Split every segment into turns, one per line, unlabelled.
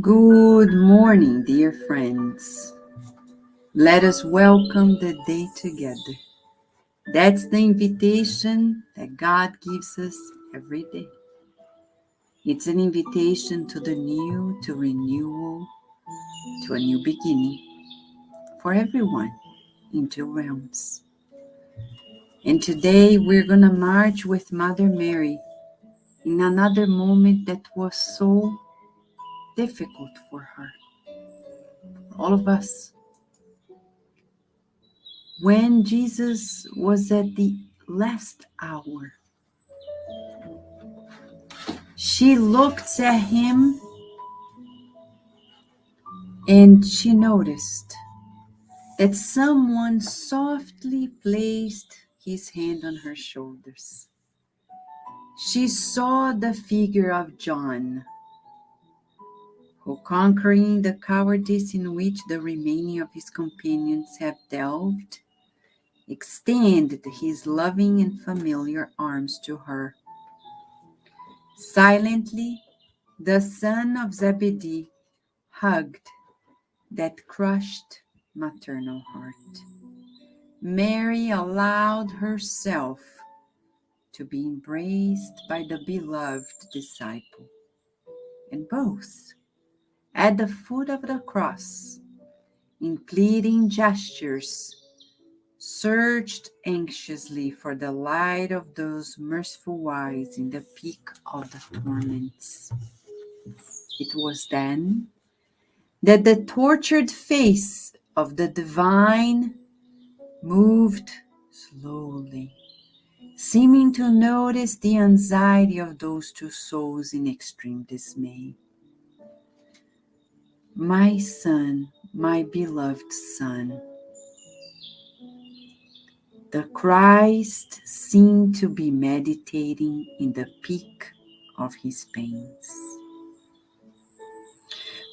Good morning, dear friends. Let us welcome the day together. That's the invitation that God gives us every day. It's an invitation to the new, to renewal, to a new beginning for everyone in two realms. And today we're going to march with Mother Mary in another moment that was so difficult for her, for all of us. When Jesus was at the last hour, she looked at him and she noticed that someone softly placed his hand on her shoulders. She saw the figure of John, who, conquering the cowardice in which the remaining of his companions have delved, extended his loving and familiar arms to her. Silently, the son of Zebedee hugged that crushed maternal heart. Mary allowed herself to be embraced by the beloved disciple, and both, at the foot of the cross, in pleading gestures, searched anxiously for the light of those merciful eyes in the peak of the torments. It was then that the tortured face of the divine moved slowly, seeming to notice the anxiety of those two souls in extreme dismay. My son, my beloved son. The Christ seemed to be meditating in the peak of his pains.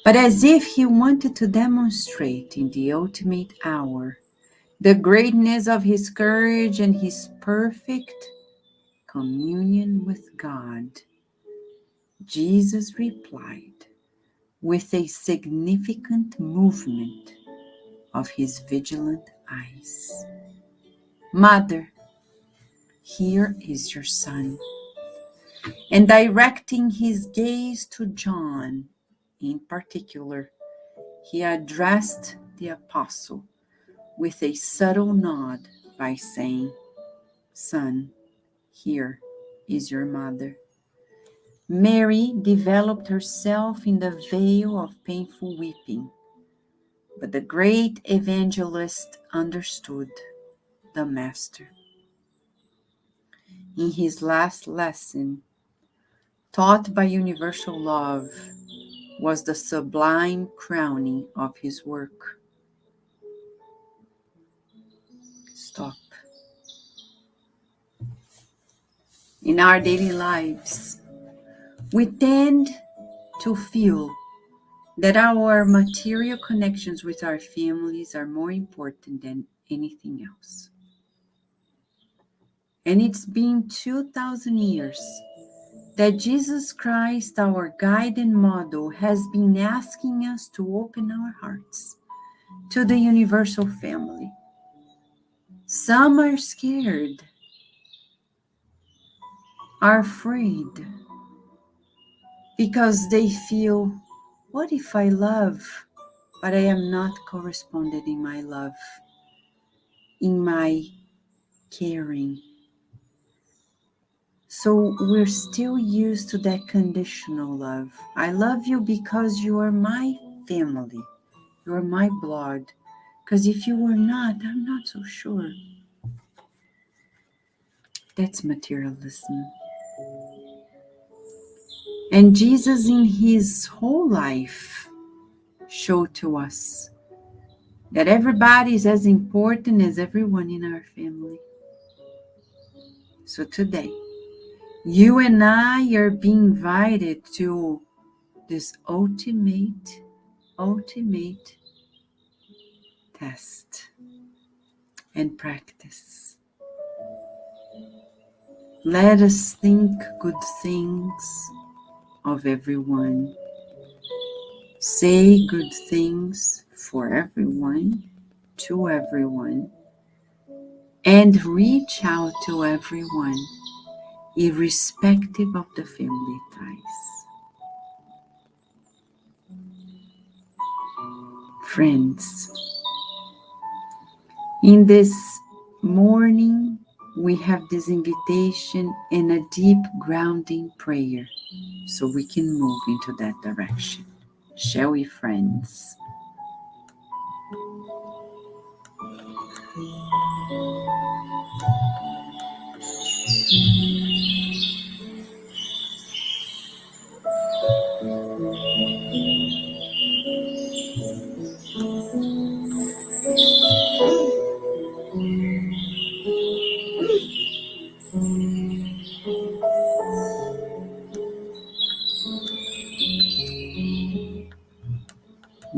But as if he wanted to demonstrate in the ultimate hour the greatness of his courage and his perfect communion with God, Jesus replied with a significant movement of his vigilant eyes. Mother, here is your son. And directing his gaze to John in particular, he addressed the apostle with a subtle nod by saying, Son, here is your mother. Mary developed herself in the veil of painful weeping, but the great evangelist understood the Master. In his last lesson, taught by universal love, was the sublime crowning of his work. Stop. In our daily lives, we tend to feel that our material connections with our families are more important than anything else. And it's been 2,000 years that Jesus Christ, our guide and model, has been asking us to open our hearts to the universal family. Some are scared, are afraid, because they feel, what if I love, but I am not corresponded in my love, in my caring? So we're still used to that conditional love. I love you because you are my family, you are my blood. Because if you were not, I'm not so sure. That's materialism. And Jesus, in his whole life, showed to us that everybody is as important as everyone in our family. So today, you and I are being invited to this ultimate test and practice. Let us think good things of everyone. say good things for everyone, to everyone, and reach out to everyone, irrespective of the family ties. Friends, in this morning, we have this invitation and a deep grounding prayer so we can move into that direction. Shall we, friends?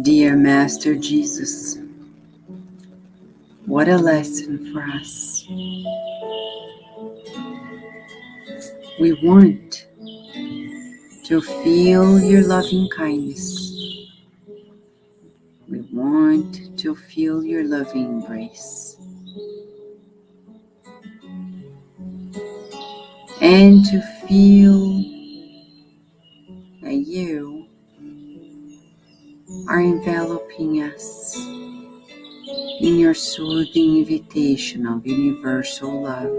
Dear Master Jesus, what a lesson for us. We want to feel your loving kindness. We want to feel your loving embrace. And to feel that you are enveloping us in your soothing invitation of universal love.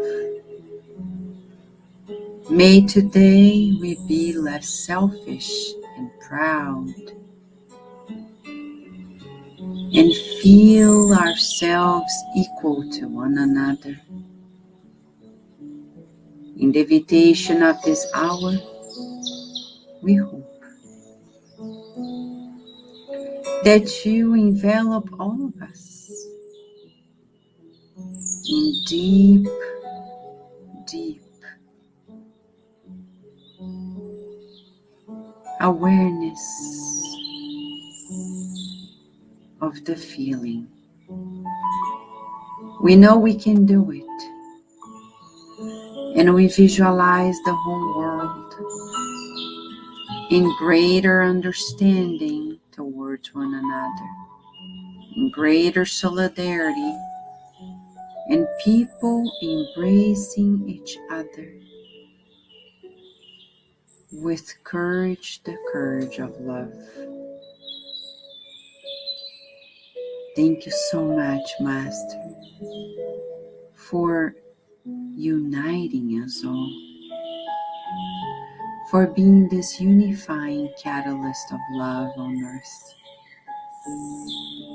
May today we be less selfish and proud and feel ourselves equal to one another. In the invitation of this hour, we hope that you envelop all of us in deep, deep awareness of the feeling. We know we can do it, and we visualize the whole world in greater understanding towards one another, in greater solidarity, and people embracing each other with courage, the courage of love. Thank you so much, Master, for uniting us all, for being this unifying catalyst of love on earth.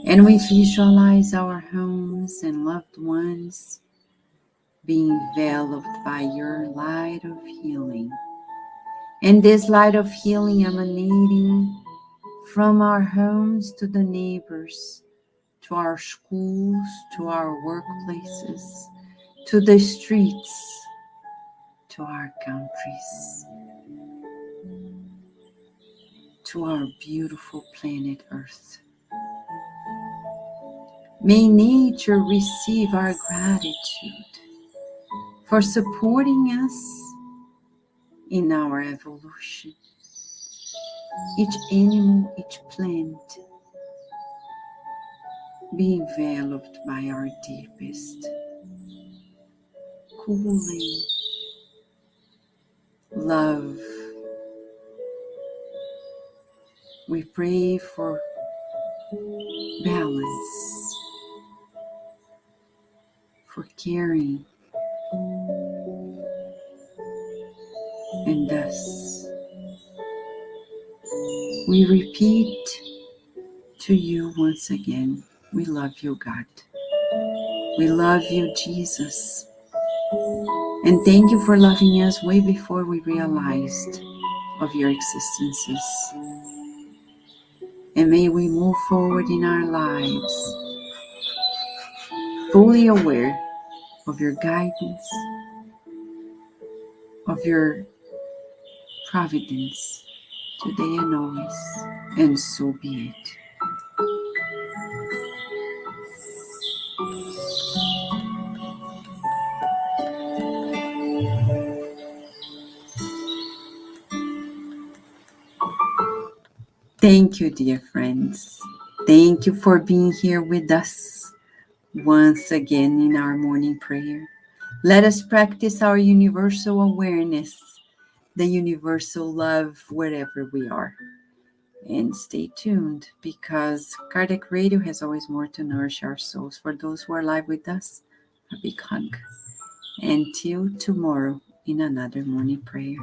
And we visualize our homes and loved ones being enveloped by your light of healing. And this light of healing emanating from our homes to the neighbors, to our schools, to our workplaces, to the streets, to our countries, to our beautiful planet Earth. May nature receive our gratitude for supporting us in our evolution. Each animal, each plant be enveloped by our deepest, cooling love. We pray for balance, for caring, and thus we repeat to you once again, we love you, God. We love you, Jesus. And thank you for loving us way before we realized of your existences. And may we move forward in our lives fully aware of your guidance, of your providence today and always, and so be it. Thank you, dear friends. Thank you for being here with us once again in our morning prayer. Let us practice our universal awareness, the universal love wherever we are. And stay tuned because Kardec Radio has always more to nourish our souls. For those who are live with us, a big hug. Until tomorrow in another morning prayer.